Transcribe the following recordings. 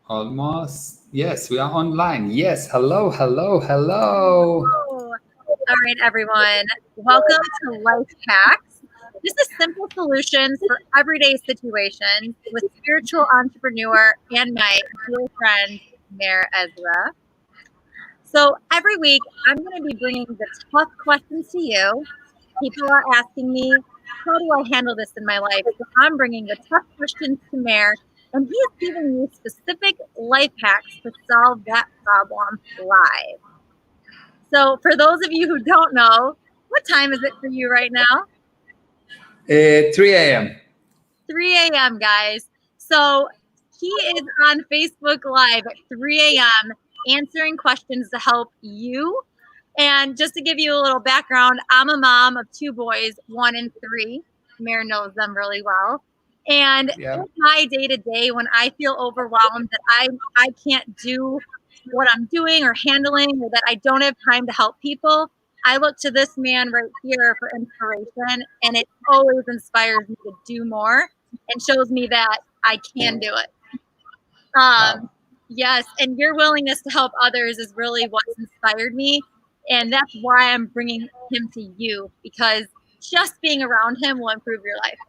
Almost. Yes, we are online. Yes. Hello, hello, hello. Oh, all right, everyone. Welcome to Life Hacks. This is simple solutions for everyday situations with spiritual entrepreneur and my dear friend, Meir Ezra. So every week, I'm going to be bringing the tough questions to you. People are asking me, how do I handle this in my life? So I'm bringing the tough questions to Meir, and he is giving you specific life hacks to solve that problem live. So, for those of you who don't know, what time is it for you right now? 3 a.m. 3 a.m., guys. So, he is on Facebook Live at 3 a.m. answering questions to help you. And just to give you a little background, I'm a mom of two boys, 1 and 3. Mare knows them really well. And Yeah. in my day to day, when I feel overwhelmed that I can't do what I'm doing or handling, or that I don't have time to help people, I look to this man right here for inspiration, and it always inspires me to do more and shows me that I can do it. Wow. Yes, and your willingness to help others is really what's inspired me, and that's why I'm bringing him to you, because just being around him will improve your life.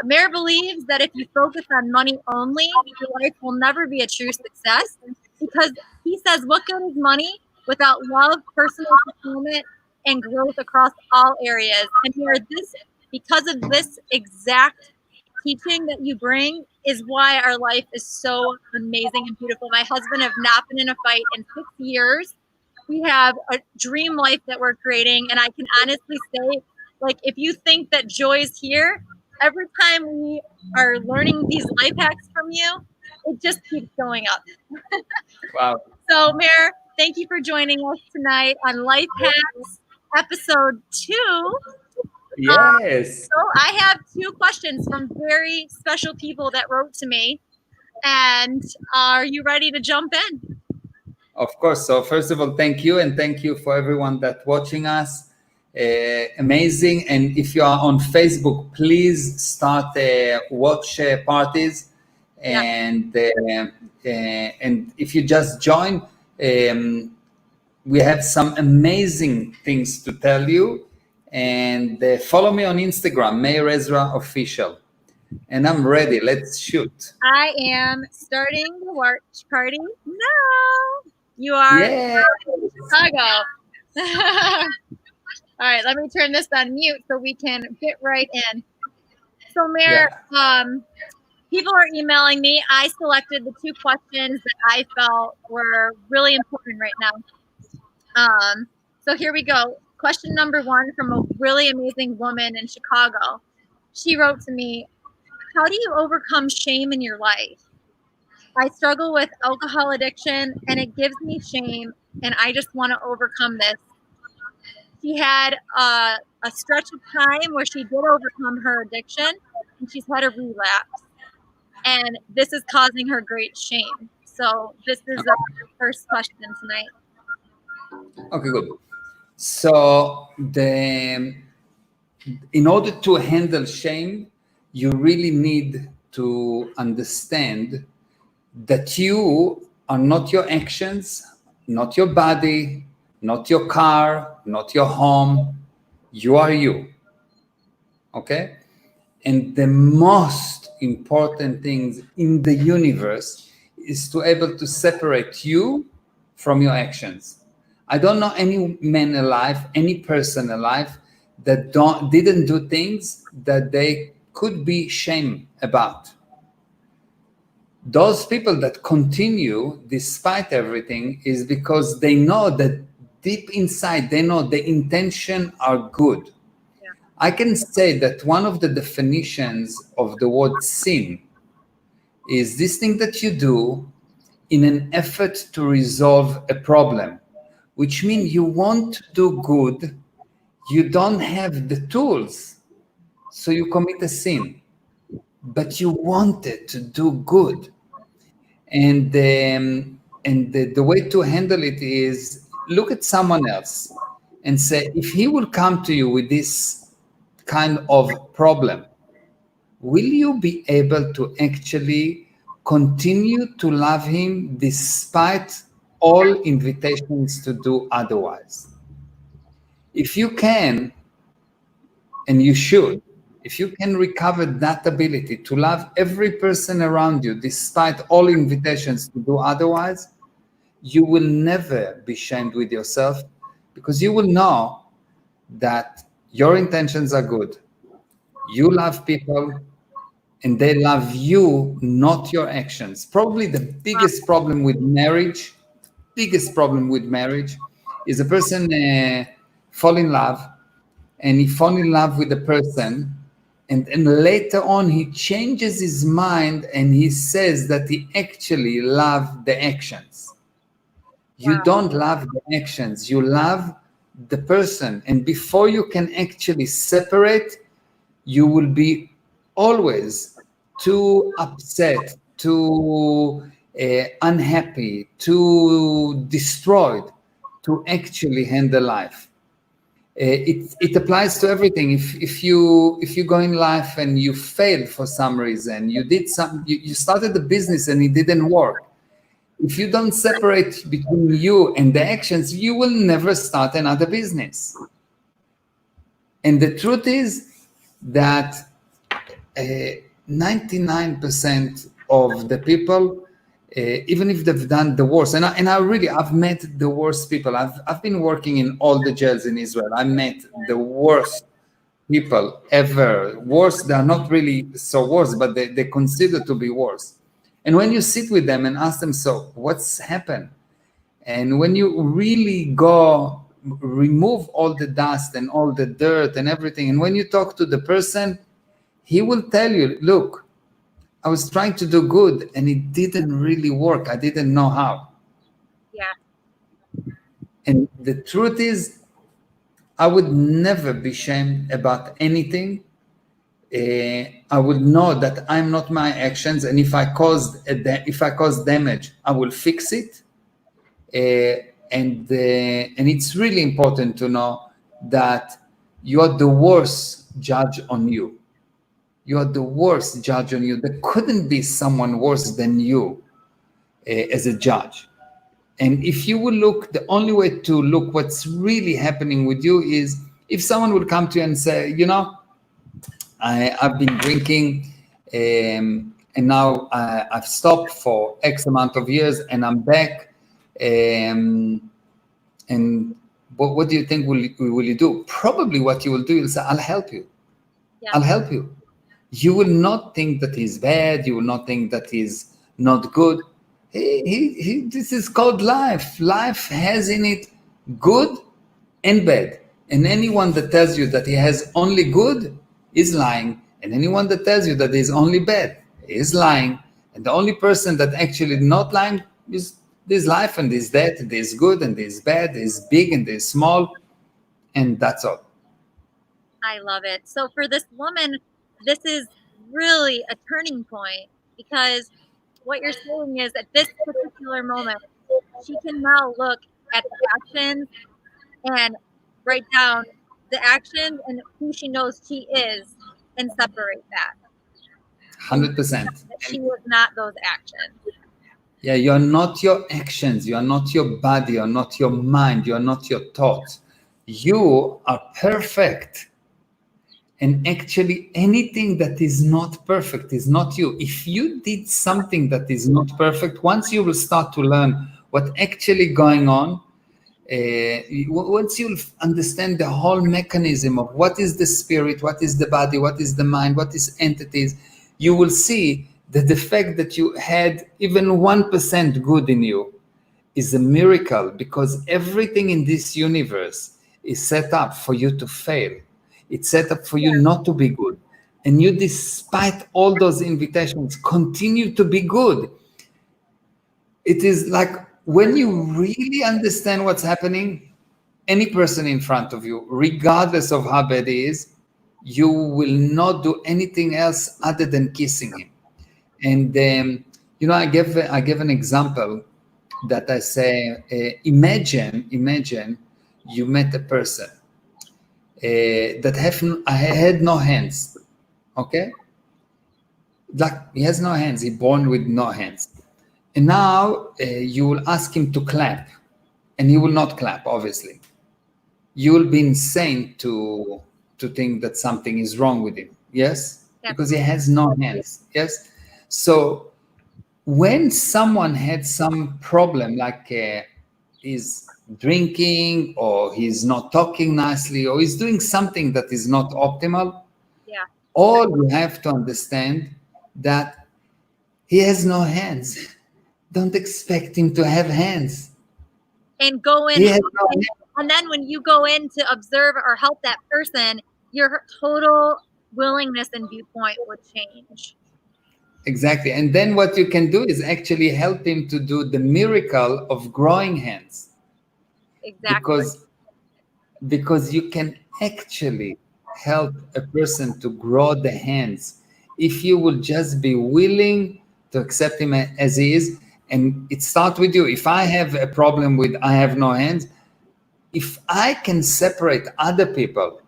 Mayor believes that if you focus on money only, your life will never be a true success, because he says, what good is money without love, personal fulfillment, and growth across all areas? And Mayor, this, because of this exact teaching that you bring, is why our life is so amazing and beautiful. My husband have not been in a fight in 6 years. We have a dream life that we're creating, and I can honestly say, like, if you think that joy is here, every time we are learning these life hacks from you, it just keeps going up. Wow. So, Mayor, thank you for joining us tonight on Life Hacks episode 2. Yes. So, I have two questions from very special people that wrote to me. And are you ready to jump in? Of course. So first of all, thank you, and thank you for everyone that watching us. Amazing. And if you are on Facebook, please start watch parties. Yeah. And if you just join, we have some amazing things to tell you. And follow me on Instagram, Meir Ezra Official. And I'm ready. Let's shoot. I am starting the watch party now. You are Yeah. in Chicago. All right, let me turn this on mute so we can get right in. So, Mayor, Yeah. people are emailing me. I selected the two questions that I felt were really important right now. So here we go. Question number one from a really amazing woman in Chicago. She wrote to me, how do you overcome shame in your life? I struggle with alcohol addiction and it gives me shame, and I just want to overcome this. She had a stretch of time where she did overcome her addiction, and she's had a relapse. And this is causing her great shame. So this is the first question tonight. Okay, good. So in order to handle shame, you really need to understand that you are not your actions, not your body, not your car, not your home. You are you. Okay? And the most important things in the universe is to able to separate you from your actions. I don't know any man alive, any person alive that didn't do things that they could be shame about. Those people that continue despite everything is because they know that deep inside they know the intention are good. Yeah. I can say that one of the definitions of the word sin is this thing that you do in an effort to resolve a problem, which means you want to do good, you don't have the tools, so you commit a sin, but you wanted to do good. And the way to handle it is look at someone else and say, if he will come to you with this kind of problem, will you be able to actually continue to love him despite all invitations to do otherwise. If you can, and you should, if you can recover that ability to love every person around you despite all invitations to do otherwise, you will never be shamed with yourself, because you will know that your intentions are good. You love people and they love you, not your actions. Probably the biggest problem with marriage, is a person fall in love, and he fall in love with a person, and later on he changes his mind and he says that he actually loved the actions. You don't love the actions, you love the person. And before you can actually separate, you will be always too upset, too unhappy, too destroyed to actually handle life. It applies to everything. If you go in life and you fail for some reason, you started the business and it didn't work. If you don't separate between you and the actions, you will never start another business. And the truth is that 99% of the people, even if they've done the worst, and I've met the worst people. I've been working in all the jails in Israel. I met the worst people ever. Worse, they are not really so worse, but they consider to be worse. And when you sit with them and ask them, so what's happened? And when you really go remove all the dust and all the dirt and everything, and when you talk to the person, he will tell you, look, I was trying to do good and it didn't really work. I didn't know how. Yeah. And the truth is, I would never be shamed about anything. I would know that I'm not my actions, and if I cause damage, I will fix it. And it's really important to know that you are the worst judge on you. You are the worst judge on you. There couldn't be someone worse than you as a judge. And if you will look, the only way to look what's really happening with you is if someone will come to you and say, I've been drinking and now I've stopped for X amount of years and I'm back. And what do you think will you do? Probably what you will do, you'll say, I'll help you. Yeah. I'll help you. You will not think that he's bad. You will not think that he's not good. This is called life. Life has in it good and bad. And anyone that tells you that he has only good is lying. And anyone that tells you that he's only bad is lying. And the only person that actually not lying is this life, and this that, this good and this bad, this big and this small. And that's all. I love it. So for this woman, this is really a turning point, because what you're saying is at this particular moment, she can now look at the actions and write down the actions and who she knows she is and separate that. 100%. She was not those actions. Yeah, you're not your actions. You are not your body. You're not your mind. You're not your thoughts. You are perfect. And actually, anything that is not perfect is not you. If you did something that is not perfect, once you will start to learn what's actually going on, once you'll understand the whole mechanism of what is the spirit, what is the body, what is the mind, what is entities, you will see that the fact that you had even 1% good in you is a miracle, because everything in this universe is set up for you to fail. It's set up for you not to be good. And you, despite all those invitations, continue to be good. It is like when you really understand what's happening, any person in front of you, regardless of how bad he is, you will not do anything else other than kissing him. And I gave an example that I say, imagine you met a person that had no hands, okay? Like he has no hands. He born with no hands. And now you will ask him to clap, and he will not clap. Obviously, you will be insane to think that something is wrong with him. Yes, because he has no hands. Yes. So when someone had some problem, like he's drinking, or he's not talking nicely, or he's doing something that is not optimal, Yeah. all you have to understand that he has no hands. Don't expect him to have hands. And go in, He has no hands. and then when you go in to observe or help that person, your total willingness and viewpoint would change. Exactly. And then what you can do is actually help him to do the miracle of growing hands. Exactly. Because you can actually help a person to grow the hands if you will just be willing to accept him as he is. And it starts with you. If I have a problem with I have no hands, if I can separate other people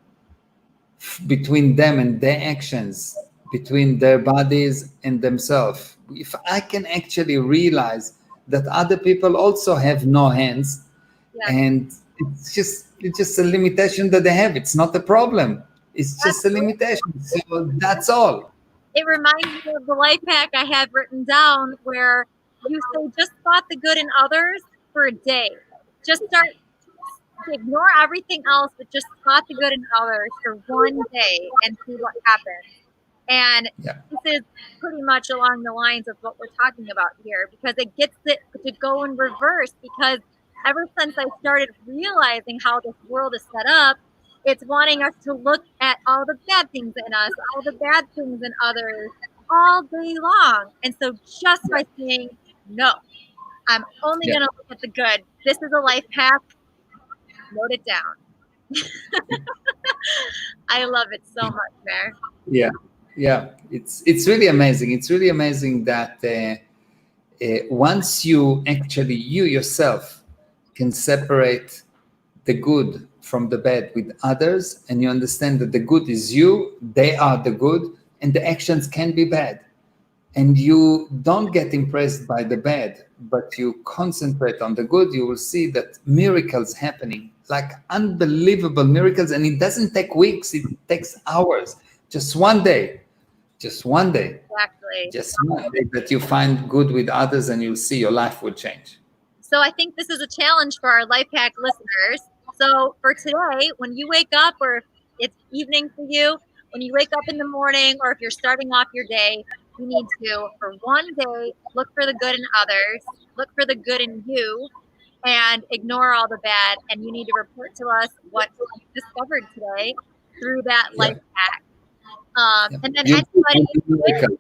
between them and their actions, between their bodies and themselves, if I can actually realize that other people also have no hands, Yes. and it's just a limitation that they have. It's not a problem. It's just a limitation. So that's all. It reminds me of the life hack I have written down where you say just spot the good in others for a day. Just start, ignore everything else, but just spot the good in others for one day and see what happens. And Yeah. this is pretty much along the lines of what we're talking about here, because it gets it to go in reverse. Because ever since I started realizing how this world is set up, it's wanting us to look at all the bad things in us, all the bad things in others, all day long. And so just by saying, no, I'm only Yeah. going to look at the good. This is a life hack. Note it down. I love it so much, Meir. Yeah. Yeah. It's really amazing. It's really amazing that once you actually, you yourself can separate the good from the bad with others, and you understand that the good is you, they are the good, and the actions can be bad. And you don't get impressed by the bad, but you concentrate on the good, you will see that miracles happening, like unbelievable miracles. And it doesn't take weeks, it takes hours. Just one day, just one day, Exactly. just one day that you find good with others, and you'll see your life will change. So I think this is a challenge for our life hack listeners. So for today, when you wake up, or if it's evening for you, when you wake up in the morning, or if you're starting off your day, you need to, for one day, look for the good in others, look for the good in you, and ignore all the bad. And you need to report to us what you discovered today through that life hack. And then You anybody, miracles.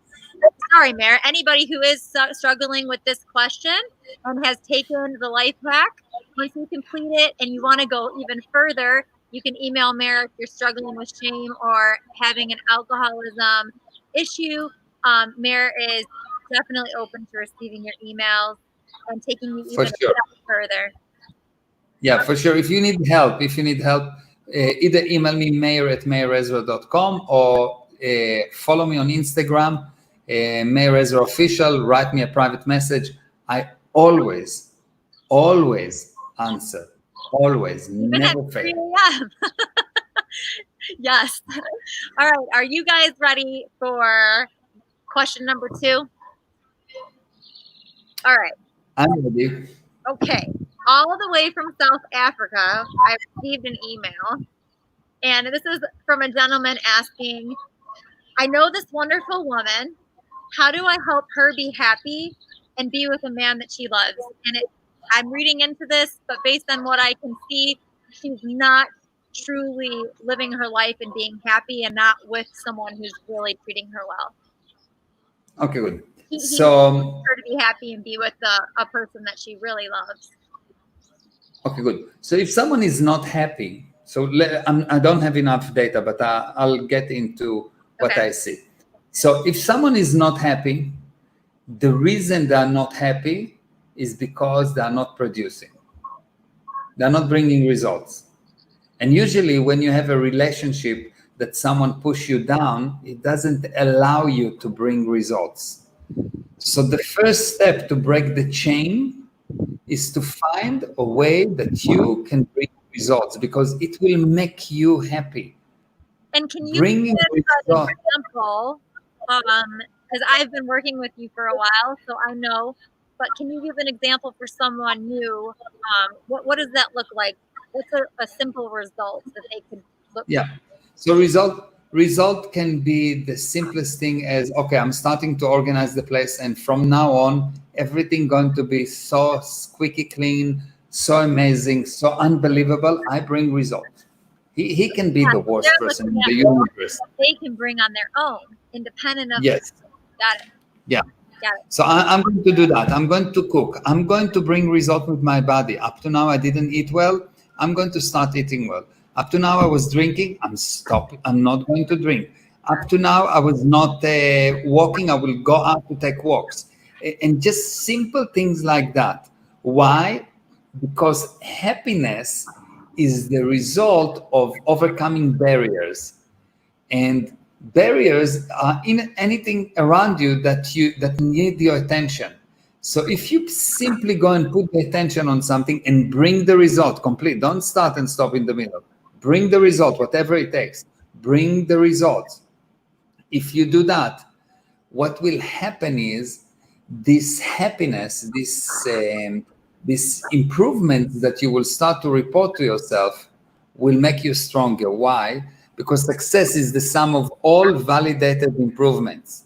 sorry, Meir, anybody who is struggling with this question and has taken the life hack, once you complete it and you want to go even further, you can email Meir if you're struggling with shame or having an alcoholism issue. Meir is definitely open to receiving your emails and taking you For even a sure. step further. Yeah, for sure. If you need help, either email me mayor@mayorezra.com, or follow me on Instagram, Meir Ezra Official. Write me a private message. I always answer. Always, Even at never 3 fail. a.m. Yes. All right. Are you guys ready for question number 2? All right. I'm ready. Okay. All the way from South Africa, I received an email. And this is from a gentleman asking, I know this wonderful woman. How do I help her be happy and be with a man that she loves? And I'm reading into this, but based on what I can see, she's not truly living her life and being happy, and not with someone who's really treating her well. Okay, good. He So, wants her to be happy and be with a person that she really loves. okay, good. So if someone is not happy, I don't have enough data, but I'll get into what Okay. I see. So if someone is not happy, the reason they are not happy is because they are not producing. They're not bringing results. And usually when you have a relationship, that someone push you down, it doesn't allow you to bring results. So the first step to break the chain is to find a way that you can bring results, because it will make you happy. And can you Bringing give an results. example? Because I've been working with you for a while, so I know. But can you give an example for someone new? What does that look like? What's a simple result that they could look for? Yeah. So result can be the simplest thing as, okay, I'm starting to organize the place, and from now on, everything going to be so squeaky clean, so amazing, so unbelievable. I bring results. He can be Yeah, the so worst they're person looking in at the results universe. that they can bring on their own, independent of you. Yes. Got it. Yeah. Got it. So I'm going to do that. I'm going to cook. I'm going to bring result with my body. Up to now, I didn't eat well. I'm going to start eating well. Up to now, I was drinking. I'm stopping. I'm not going to drink. Up to now, I was not walking. I will go out to take walks. And just simple things like that. Why? Because happiness is the result of overcoming barriers, and barriers are in anything around you that need your attention. So if you simply go and put the attention on something and bring the result complete, don't start and stop in the middle, bring the result, whatever it takes, bring the results. If you do that, what will happen is this happiness, this improvement that you will start to report to yourself will make you stronger. Why? Because success is the sum of all validated improvements,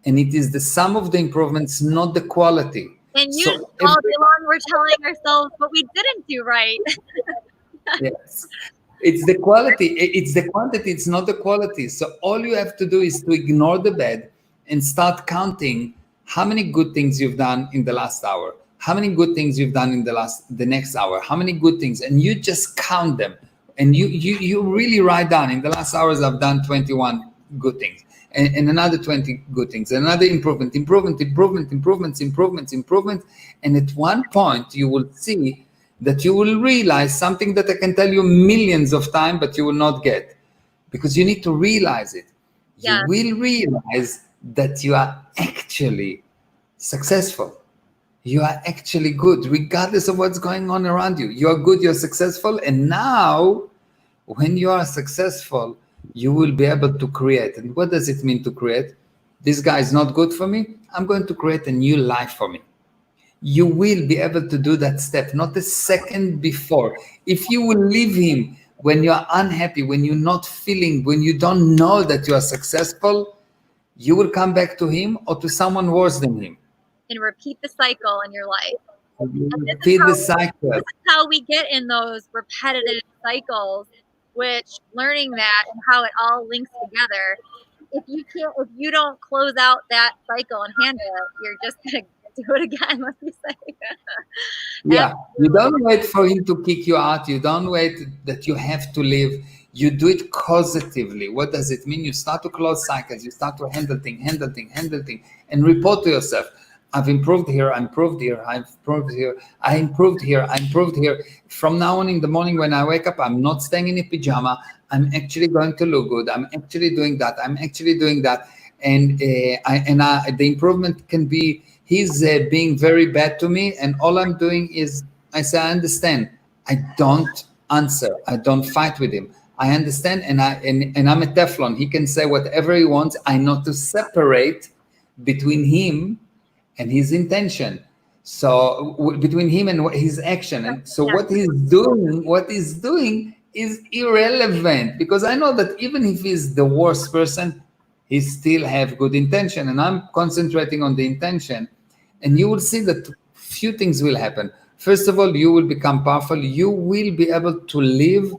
and it is the sum of the improvements, not the quality. And usually So all day long we're telling ourselves what we didn't do right. yes, it's the quality, it's the quantity, it's not the quality. So all you have to do is to ignore the bad and start counting how many good things you've done in the last hour, how many good things you've done in the next hour, how many good things, and you just count them. And you really write down, in the last hours I've done 21 good things, and another 20 good things, another improvement. And at one point you will see that you will realize something that I can tell you millions of times, but you will not get, because you need to realize it. You Yeah. will realize that you are actually successful. You are actually good, regardless of what's going on around you. You are good, you're successful. And now, when you are successful, you will be able to create. And what does it mean to create? This guy is not good for me. I'm going to create a new life for me. You will be able to do that step, not a second before. If you will leave him when you're unhappy, when you're not feeling, when you don't know that you are successful, you will come back to him or to someone worse than him. And repeat the cycle in your life. Repeat the cycle. This is how we get in those repetitive cycles, which learning that and how it all links together. If you don't close out that cycle and handle it, you're just gonna do it again, like you say. Yeah, you don't wait for him to kick you out. You don't wait that you have to leave. You do it positively. What does it mean? You start to close cycles. You start to handle thing, and report to yourself. I've improved here. I improved here. I've improved here. I improved here. I improved here. From now on, in the morning when I wake up, I'm not staying in a pajama. I'm actually going to look good. I'm actually doing that. I'm actually doing that. And the improvement can be, he's being very bad to me, and all I'm doing is I say, I understand. I don't answer. I don't fight with him. I understand, and I'm a Teflon. He can say whatever he wants. I know to separate between him and his intention. So between him and his action, and so what he's doing is irrelevant, because I know that even if he's the worst person, he still have good intention, and I'm concentrating on the intention. And you will see that few things will happen. First of all, you will become powerful. You will be able to live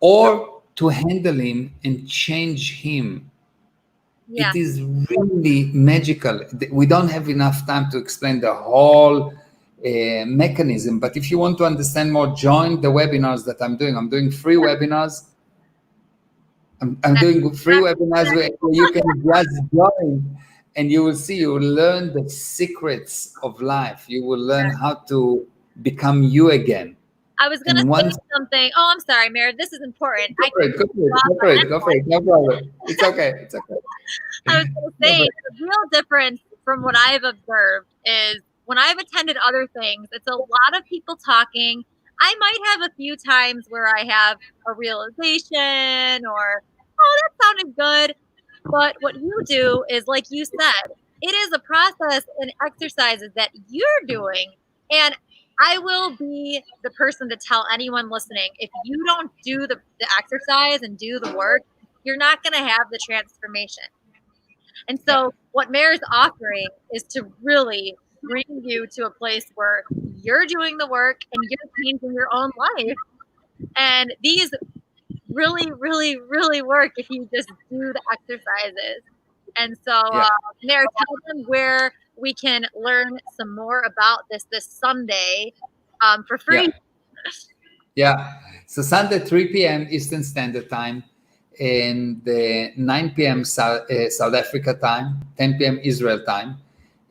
or to handle him and change him. Yeah. It is really magical. We don't have enough time to explain the whole mechanism, but if you want to understand more, join the webinars that I'm doing. I'm doing free webinars. I'm doing free webinars where you can just join, and you will see, you will learn the secrets of life. You will learn how to become you again. I was gonna And say once, something. Oh, I'm sorry, Meir. This is important. go I for can it, go for go it, off go on for it, that go for point. it. No problem. It's okay. It's okay. I was gonna Go for say it. the real difference from what I've observed is when I've attended other things, it's a lot of people talking. I might have a few times where I have a realization or, oh, that sounded good. But what you do is, like you said, it is a process and exercises that you're doing. And I will be the person to tell anyone listening, if you don't do the exercise and do the work, you're not going to have the transformation. And Yeah. so, what Mayor's offering is to really bring you to a place where you're doing the work and you're changing your own life. And these really, really, really work if you just do the exercises. And so, Yeah. Mayor, tell them where we can learn some more about this Sunday for free. Yeah. Yeah. So Sunday, 3 p.m. Eastern Standard Time, and 9 p.m. South Africa time, 10 p.m. Israel time.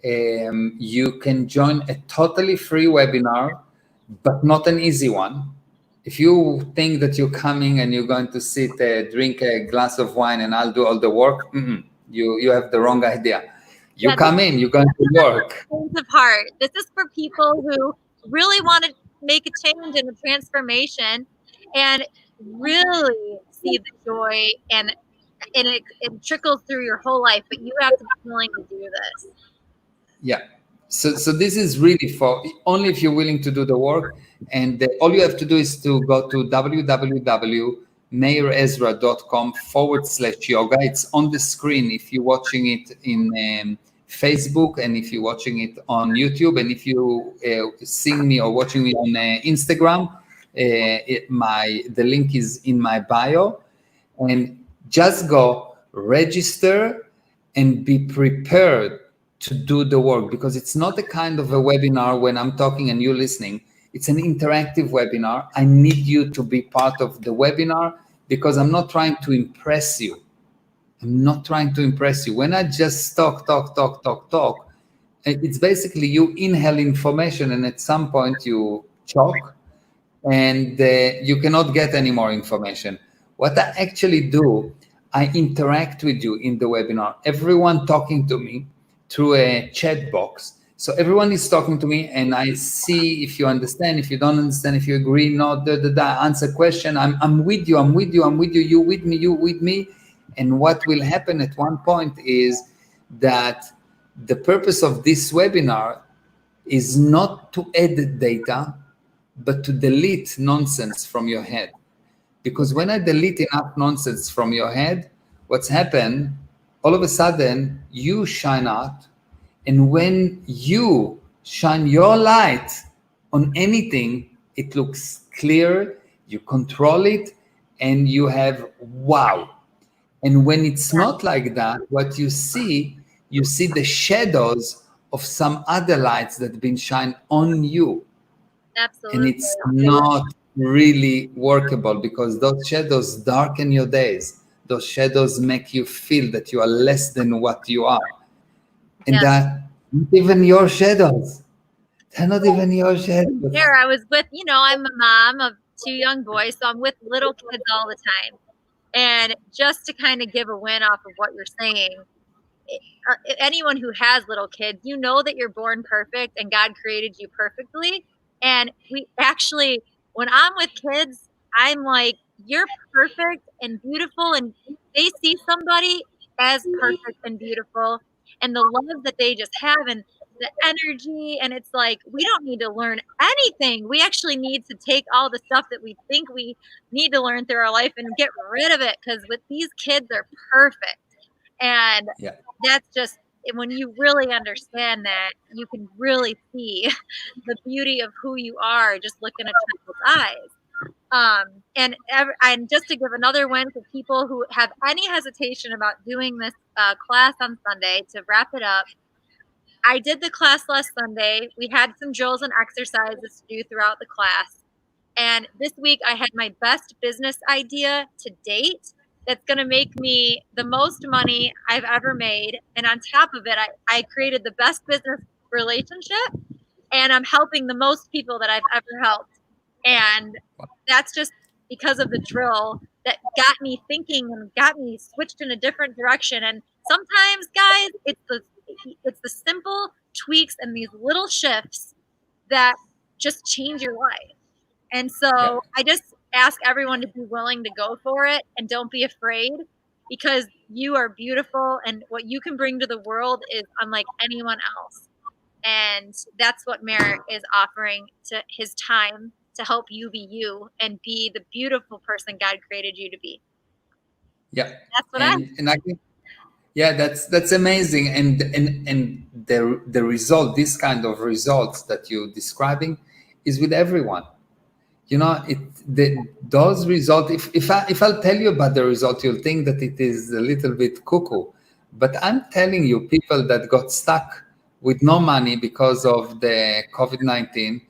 You can join a totally free webinar, but not an easy one. If you think that you're coming and you're going to sit, drink a glass of wine, and I'll do all the work, you have the wrong idea. You Yeah, this come in, you're going to work. is apart. This is for people who really want to make a change and a transformation and really see the joy and it trickles through your whole life, but you have to be willing to do this. Yeah. So this is really for only if you're willing to do the work. And all you have to do is to go to www.meirezra.com/yoga. It's on the screen if you're watching it in Facebook, and if you're watching it on YouTube, and if you seeing me or watching me on Instagram, the link is in my bio. And just go register and be prepared to do the work, because it's not a kind of a webinar when I'm talking and you're listening. It's an interactive webinar. I need you to be part of the webinar, because I'm not trying to impress you. I'm not trying to impress you. When I just talk, it's basically you inhale information, and at some point you choke, and you cannot get any more information. What I actually do, I interact with you in the webinar. Everyone talking to me through a chat box. So everyone is talking to me, and I see if you understand, if you don't understand, if you agree, not answer question. I'm with you. I'm with you. I'm with you. You with me. You with me. And what will happen at one point is that the purpose of this webinar is not to add data, but to delete nonsense from your head. Because when I delete enough nonsense from your head, what's happened, all of a sudden you shine out. And when you shine your light on anything, it looks clear, you control it, and you have wow. And when it's not like that, what you see the shadows of some other lights that have been shined on you. And Absolutely. it's not really workable, because those shadows darken your days. Those shadows make you feel that you are less than what you are. And Yeah. that not even your shadows. They're not even your shadows. There, I was with, I'm a mom of two young boys, so I'm with little kids all the time. And just to kind of give a win off of what you're saying, anyone who has little kids, you know that you're born perfect and God created you perfectly. And we actually, when I'm with kids, I'm like, you're perfect and beautiful. And they see somebody as perfect and beautiful and the love that they just have and the energy. And it's like, we don't need to learn anything. We actually need to take all the stuff that we think we need to learn through our life and get rid of it. Because with these kids, they're perfect. And Yeah. that's just when you really understand that, you can really see the beauty of who you are just looking at child's eyes. And just to give another win for people who have any hesitation about doing this class on Sunday, to wrap it up, I did the class last Sunday. We had some drills and exercises to do throughout the class. And this week I had my best business idea to date that's going to make me the most money I've ever made. And on top of it, I created the best business relationship and I'm helping the most people that I've ever helped. And that's just because of the drill that got me thinking and got me switched in a different direction. And sometimes, guys, it's the simple tweaks and these little shifts that just change your life. And so I just ask everyone to be willing to go for it and don't be afraid, because you are beautiful and what you can bring to the world is unlike anyone else. And that's what Meir is offering to his time to help you be you and be the beautiful person God created you to be. Yeah. That's what And I think, yeah, that's amazing. And the result, this kind of results that you're describing, is with everyone. You know, those results. If I'll tell you about the result, you'll think that it is a little bit cuckoo. But I'm telling you, people that got stuck with no money because of the COVID-19,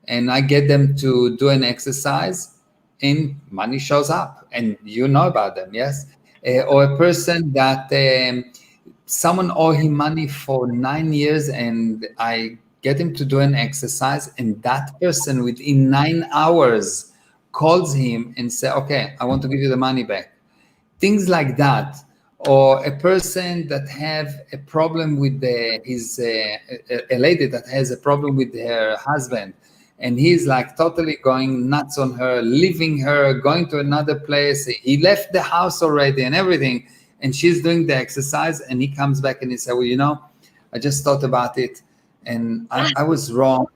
and I get them to do an exercise, and money shows up, and you know about them, yes. Or a person that someone owe him money for 9 years, and I get him to do an exercise, and that person within 9 hours calls him and say, okay, I want to give you the money back. Things like that. Or a person that have a problem with a lady that has a problem with her husband, and he's like totally going nuts on her, leaving her, going to another place. He left the house already and everything, and she's doing the exercise, and he comes back and he said, well, you know, I just thought about it, and I was wrong.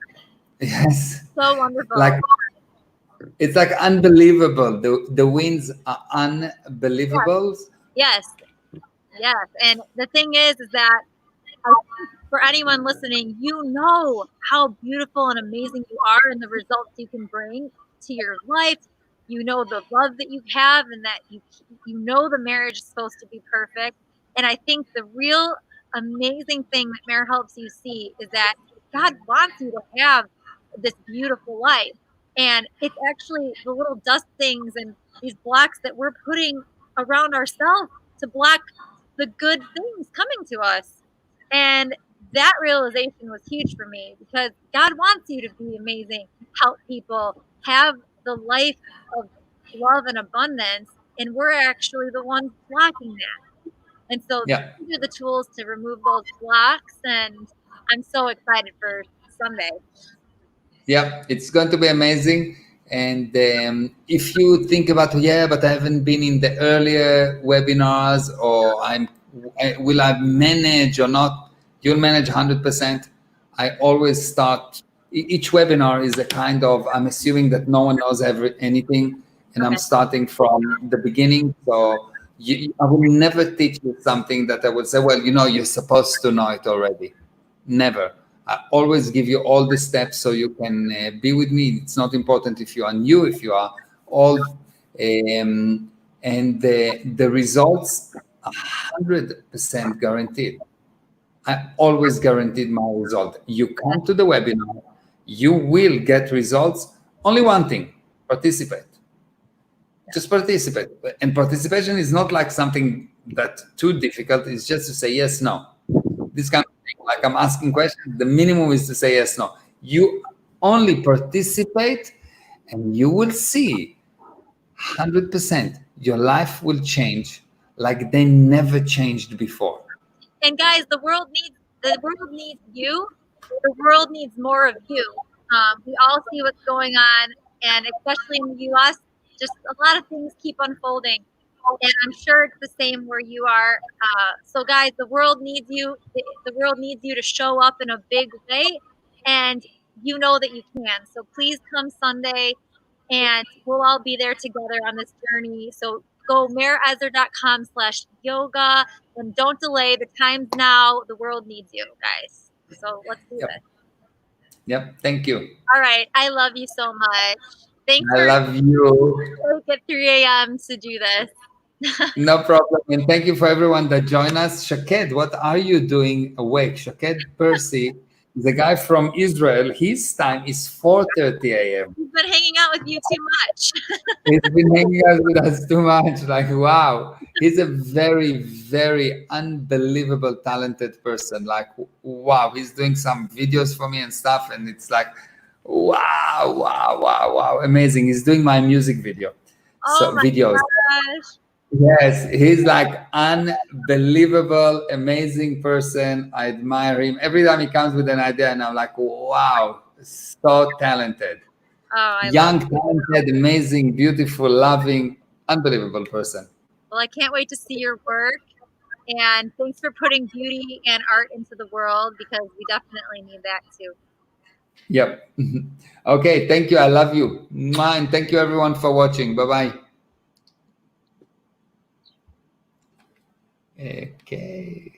Yes. so wonderful. Like, it's like unbelievable. The wins are unbelievable. Yes. Yes. And the thing is that I think for anyone listening, you know how beautiful and amazing you are and the results you can bring to your life. You know the love that you have, and that you know the marriage is supposed to be perfect. And I think the real amazing thing that Meir helps you see is that God wants you to have this beautiful life. And it's actually the little dust things and these blocks that we're putting around ourselves to block the good things coming to us. And that realization was huge for me, because God wants you to be amazing, help people, have the life of love and abundance, and we're actually the ones blocking that. And so Yeah. these are the tools to remove those blocks, and I'm so excited for Sunday. Yeah, it's going to be amazing. And if you think about, yeah, but I haven't been in the earlier webinars, or will I manage or not? You'll manage 100%. I always start, each webinar is a kind of, I'm assuming that no one knows anything, and I'm starting from the beginning. So I will never teach you something that I would say, well, you know, you're supposed to know it already. Never. I always give you all the steps so you can be with me. It's not important if you are new, if you are old. And the results are 100% guaranteed. I always guaranteed my result. You come to the webinar, you will get results. Only one thing, participate. Just participate. And participation is not like something that's too difficult. It's just to say yes, no. This kind of thing, like I'm asking questions, the minimum is to say yes, no. You only participate, and you will see 100% your life will change like they never changed before. And guys, the world needs you. The world needs more of you. We all see what's going on, and especially in the U.S., just a lot of things keep unfolding. And I'm sure it's the same where you are. So, guys, the world needs you. The world needs you to show up in a big way, and you know that you can. So please come Sunday, and we'll all be there together on this journey. So go meirezer.com/yoga, and don't delay. The time's now. The world needs you, guys. So let's do this. Yep. Thank you. All right. I love you so much. Thanks I for love you. at 3 a.m. to do this. No problem. And thank you for everyone that joined us. Shaked, what are you doing awake? Shaked Percy is a guy from Israel. His time is 4:30 a.m. He's been hanging out with you too much. He's been hanging out with us too much. Like, wow. He's a very, very unbelievable talented person. Like, wow. He's doing some videos for me and stuff. And it's like, Wow. Amazing. He's doing my music video. Oh my Videos. gosh. Yes, he's like unbelievable, amazing person. I admire him. Every time he comes with an idea, and I'm like, wow, so talented. Oh, I love Young, it. talented, amazing, beautiful, loving, unbelievable person. Well, I can't wait to see your work. And thanks for putting beauty and art into the world, because we definitely need that too. Yep. Okay, thank you. I love you. Mwah, and thank you everyone for watching. Bye-bye. Okay.